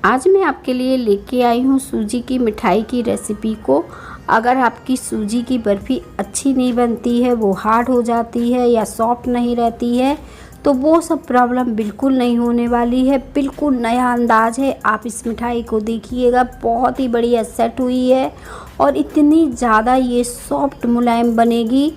आज मैं आपके लिए लेके आई हूँ सूजी की मिठाई की रेसिपी को। अगर आपकी सूजी की बर्फ़ी अच्छी नहीं बनती है, वो हार्ड हो जाती है या सॉफ्ट नहीं रहती है, तो वो सब प्रॉब्लम बिल्कुल नहीं होने वाली है। बिल्कुल नया अंदाज़ है। आप इस मिठाई को देखिएगा, बहुत ही बढ़िया सेट हुई है और इतनी ज़्यादा ये सॉफ्ट मुलायम बनेगी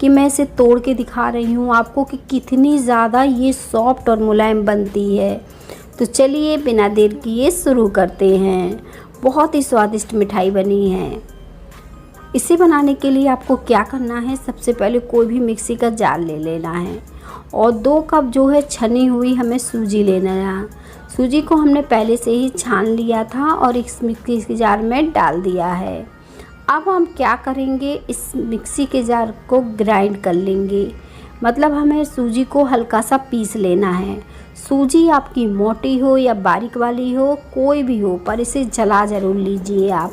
कि मैं इसे तोड़ के दिखा रही हूँ आपको कि कितनी ज़्यादा ये सॉफ्ट और मुलायम बनती है। तो चलिए बिना देर किए शुरू करते हैं। बहुत ही स्वादिष्ट मिठाई बनी है। इसे बनाने के लिए आपको क्या करना है, सबसे पहले कोई भी मिक्सी का जार ले लेना है और 2 कप जो है छनी हुई हमें सूजी लेना है। सूजी को हमने पहले से ही छान लिया था और इस मिक्सी के जार में डाल दिया है। अब हम क्या करेंगे, इस मिक्सी के जार को ग्राइंड कर लेंगे। मतलब हमें सूजी को हल्का सा पीस लेना है। सूजी आपकी मोटी हो या बारीक वाली हो, कोई भी हो, पर इसे जला ज़रूर लीजिए आप।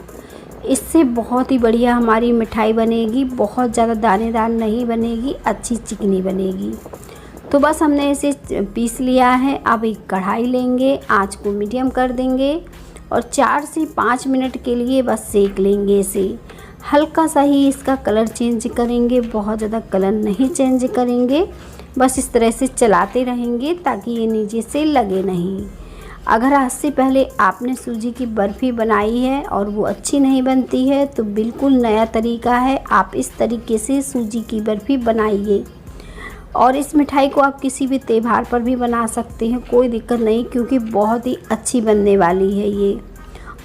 इससे बहुत ही बढ़िया हमारी मिठाई बनेगी। बहुत ज़्यादा दानेदार नहीं बनेगी, अच्छी चिकनी बनेगी। तो बस हमने इसे पीस लिया है। अब एक कढ़ाई लेंगे, आंच को मीडियम कर देंगे और 4 से 5 मिनट के लिए बस सेक लेंगे इसे। हल्का सा ही इसका कलर चेंज करेंगे, बहुत ज़्यादा कलर नहीं चेंज करेंगे। बस इस तरह से चलाते रहेंगे ताकि ये नीचे से लगे नहीं। अगर आज से पहले आपने सूजी की बर्फ़ी बनाई है और वो अच्छी नहीं बनती है, तो बिल्कुल नया तरीका है। आप इस तरीके से सूजी की बर्फ़ी बनाइए और इस मिठाई को आप किसी भी त्योहार पर भी बना सकते हैं, कोई दिक्कत नहीं, क्योंकि बहुत ही अच्छी बनने वाली है ये।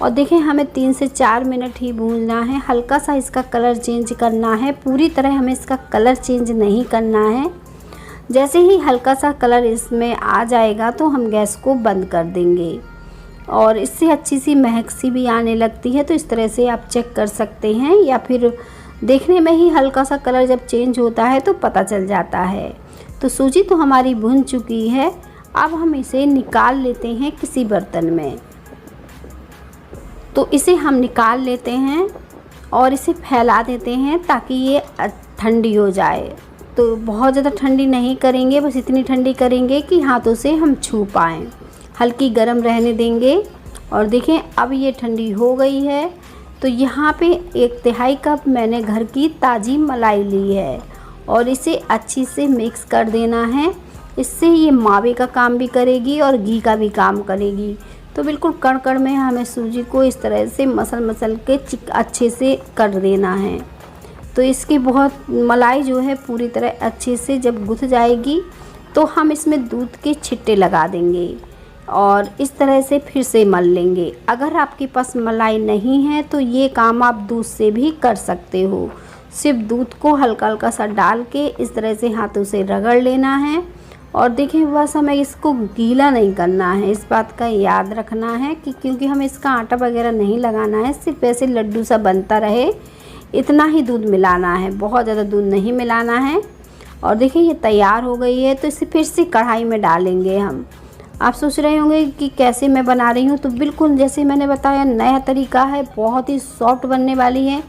और देखें, हमें 3 से 4 मिनट ही भूनना है। हल्का सा इसका कलर चेंज करना है, पूरी तरह हमें इसका कलर चेंज नहीं करना है। जैसे ही हल्का सा कलर इसमें आ जाएगा तो हम गैस को बंद कर देंगे और इससे अच्छी सी महक सी भी आने लगती है। तो इस तरह से आप चेक कर सकते हैं, या फिर देखने में ही हल्का सा कलर जब चेंज होता है तो पता चल जाता है। तो सूजी तो हमारी भुन चुकी है। अब हम इसे निकाल लेते हैं किसी बर्तन में। तो इसे हम निकाल लेते हैं और इसे फैला देते हैं ताकि ये ठंडी हो जाए। तो बहुत ज़्यादा ठंडी नहीं करेंगे, बस इतनी ठंडी करेंगे कि हाथों से हम छू पाएँ। हल्की गर्म रहने देंगे। और देखें, अब ये ठंडी हो गई है। तो यहाँ पे 1/3 कप मैंने घर की ताज़ी मलाई ली है और इसे अच्छी से मिक्स कर देना है। इससे ये मावे का काम भी करेगी और घी का भी काम करेगी। तो बिल्कुल कड़ में हमें सूजी को इस तरह से मसल के अच्छे से कर देना है। तो इसकी बहुत मलाई जो है पूरी तरह अच्छे से जब गुथ जाएगी तो हम इसमें दूध के छिट्टे लगा देंगे और इस तरह से फिर से मल लेंगे। अगर आपके पास मलाई नहीं है तो ये काम आप दूध से भी कर सकते हो। सिर्फ दूध को हल्का हल्का सा डाल के इस तरह से हाथों से रगड़ लेना है। और देखिए, बस हमें इसको गीला नहीं करना है, इस बात का याद रखना है कि क्योंकि हमें इसका आटा वगैरह नहीं लगाना है, सिर्फ ऐसे लड्डू सा बनता रहे, इतना ही दूध मिलाना है, बहुत ज़्यादा दूध नहीं मिलाना है। और देखिए, ये तैयार हो गई है। तो इसे फिर से कढ़ाई में डालेंगे हम। आप सोच रहे होंगे कि कैसे मैं बना रही हूँ, तो बिल्कुल जैसे मैंने बताया, नया तरीका है, बहुत ही सॉफ्ट बनने वाली है।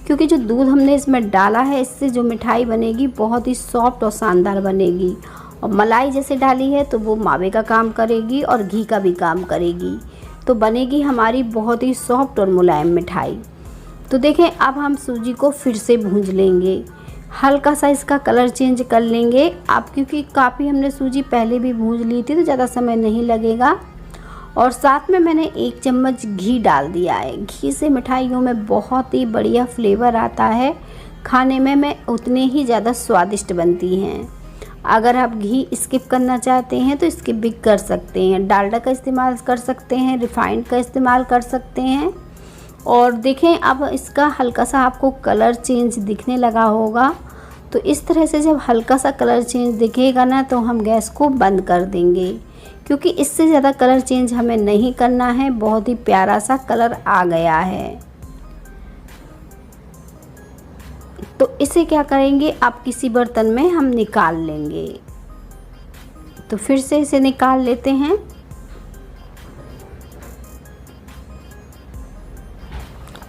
क्योंकि जो दूध हमने इसमें डाला है, इससे जो मिठाई बनेगी बहुत ही सॉफ्ट और शानदार बनेगी। और मलाई जैसे डाली है तो वो मावे का काम करेगी और घी का भी काम करेगी। तो बनेगी हमारी बहुत ही सॉफ्ट और मुलायम मिठाई। तो देखें, अब हम सूजी को फिर से भूंज लेंगे। हल्का सा इसका कलर चेंज कर लेंगे आप, क्योंकि काफ़ी हमने सूजी पहले भी भूंज ली थी तो ज़्यादा समय नहीं लगेगा। और साथ में मैंने 1 चम्मच घी डाल दिया है। घी से मिठाइयों में बहुत ही बढ़िया फ्लेवर आता है, खाने में उतने ही ज़्यादा स्वादिष्ट बनती हैं। अगर आप घी स्किप करना चाहते हैं तो स्किप भी कर सकते हैं। डालडा का इस्तेमाल कर सकते हैं, रिफाइंड का इस्तेमाल कर सकते हैं। और देखें, अब इसका हल्का सा आपको कलर चेंज दिखने लगा होगा। तो इस तरह से जब हल्का सा कलर चेंज दिखेगा ना, तो हम गैस को बंद कर देंगे, क्योंकि इससे ज़्यादा कलर चेंज हमें नहीं करना है। बहुत ही प्यारा सा कलर आ गया है। तो इसे क्या करेंगे, आप किसी बर्तन में हम निकाल लेंगे। तो फिर से इसे निकाल लेते हैं।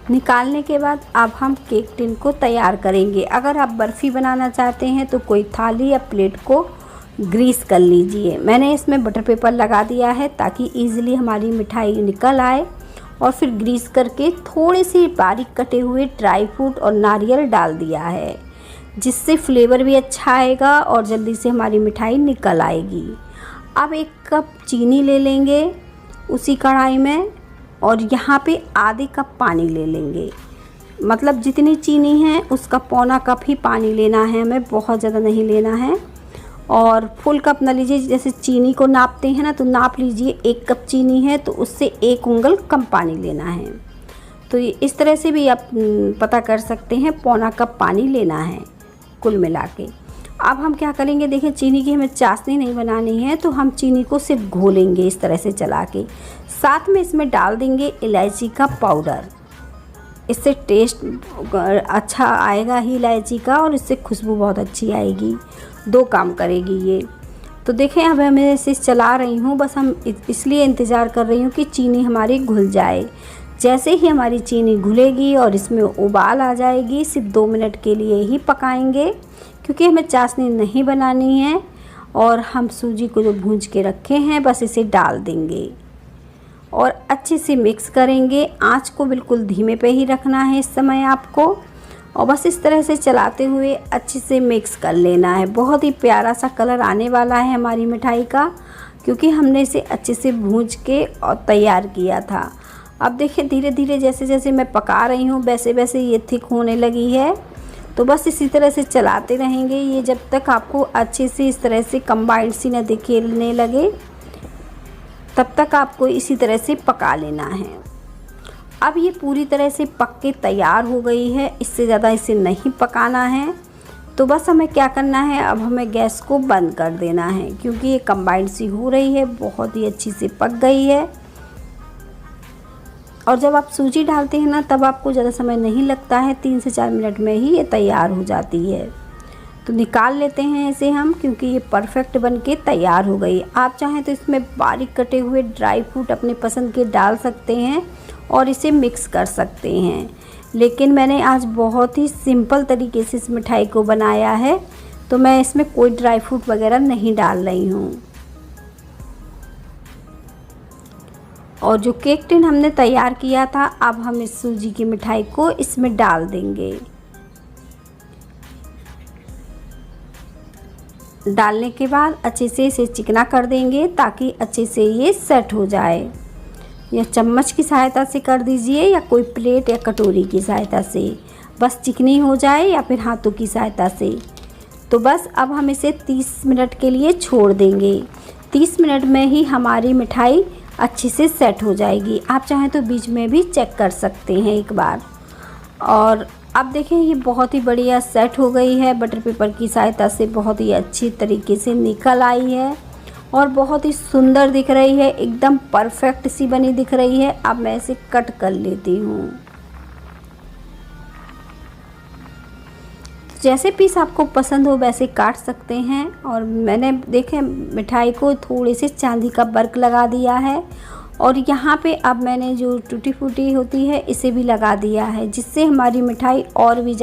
निकालने के बाद अब हम केक टिन को तैयार करेंगे। अगर आप बर्फ़ी बनाना चाहते हैं तो कोई थाली या प्लेट को ग्रीस कर लीजिए। मैंने इसमें बटर पेपर लगा दिया है ताकि ईज़िली हमारी मिठाई निकल आए। और फिर ग्रीस करके थोड़े से बारीक कटे हुए ड्राई फ्रूट और नारियल डाल दिया है, जिससे फ्लेवर भी अच्छा आएगा और जल्दी से हमारी मिठाई निकल आएगी। अब 1 कप चीनी ले लेंगे उसी कढ़ाई में, और यहाँ पे आधे कप पानी ले लेंगे। मतलब जितनी चीनी है उसका पौना कप ही पानी लेना है हमें, बहुत ज़्यादा नहीं लेना है। और फुल कप ना लीजिए, जैसे चीनी को नापते हैं ना तो नाप लीजिए 1 कप चीनी है तो उससे 1 उंगल कम पानी लेना है। तो ये इस तरह से भी आप पता कर सकते हैं, पौना कप पानी लेना है कुल मिला के। अब हम क्या करेंगे, देखिए चीनी की हमें चाशनी नहीं बनानी है, तो हम चीनी को सिर्फ घोलेंगे इस तरह से चला के। साथ में इसमें डाल देंगे इलायची का पाउडर, इससे टेस्ट अच्छा आएगा ही इलायची का, और इससे खुशबू बहुत अच्छी आएगी, 2 काम करेगी ये। तो देखें अब मैं इसे चला रही हूँ, बस हम इसलिए इंतज़ार कर रही हूँ कि चीनी हमारी घुल जाए। जैसे ही हमारी चीनी घुलेगी और इसमें उबाल आ जाएगी, सिर्फ 2 मिनट के लिए ही पकाएंगे, क्योंकि हमें चाशनी नहीं बनानी है। और हम सूजी को जो भूंज के रखे हैं बस इसे डाल देंगे और अच्छे से मिक्स करेंगे। आंच को बिल्कुल धीमे पे ही रखना है इस समय आपको, और बस इस तरह से चलाते हुए अच्छे से मिक्स कर लेना है। बहुत ही प्यारा सा कलर आने वाला है हमारी मिठाई का, क्योंकि हमने इसे अच्छे से भूंज के और तैयार किया था। अब देखिए धीरे धीरे जैसे जैसे मैं पका रही हूँ वैसे वैसे ये थिक होने लगी है। तो बस इसी तरह से चलाते रहेंगे, ये जब तक आपको अच्छे से इस तरह से कंबाइंड सी न दिखने लगे, तब तक आपको इसी तरह से पका लेना है। अब ये पूरी तरह से पक के तैयार हो गई है, इससे ज़्यादा इसे नहीं पकाना है। तो बस हमें क्या करना है, अब हमें गैस को बंद कर देना है, क्योंकि ये कंबाइंड सी हो रही है, बहुत ही अच्छी से पक गई है। और जब आप सूजी डालते हैं ना तब आपको ज़्यादा समय नहीं लगता है, 3 से 4 मिनट में ही ये तैयार हो जाती है। तो निकाल लेते हैं इसे हम, क्योंकि ये परफेक्ट बन के तैयार हो गई। आप चाहें तो इसमें बारीक कटे हुए ड्राई फ्रूट अपने पसंद के डाल सकते हैं और इसे मिक्स कर सकते हैं, लेकिन मैंने आज बहुत ही सिंपल तरीके से इस मिठाई को बनाया है, तो मैं इसमें कोई ड्राई फ्रूट वगैरह नहीं डाल रही हूँ। और जो केक टिन हमने तैयार किया था, अब हम इस सूजी की मिठाई को इसमें डाल देंगे। डालने के बाद अच्छे से इसे चिकना कर देंगे ताकि अच्छे से ये सेट हो जाए। या चम्मच की सहायता से कर दीजिए, या कोई प्लेट या कटोरी की सहायता से, बस चिकनी हो जाए, या फिर हाथों की सहायता से। तो बस अब हम इसे 30 मिनट के लिए छोड़ देंगे। 30 मिनट में ही हमारी मिठाई अच्छे से सेट हो जाएगी। आप चाहें तो बीच में भी चेक कर सकते हैं एक बार। और अब देखें ये बहुत ही बढ़िया सेट हो गई है, बटर पेपर की सहायता से बहुत ही अच्छी तरीके से निकल आई है और बहुत ही सुंदर दिख रही है, एकदम परफेक्ट सी बनी दिख रही है। अब मैं इसे कट कर लेती हूँ। जैसे पीस आपको पसंद हो वैसे काट सकते हैं। और मैंने देखें मिठाई को थोड़े से चांदी का वर्क लगा दिया है, और यहाँ पे अब मैंने जो टूटी फूटी होती है इसे भी लगा दिया है, जिससे हमारी मिठाई और भी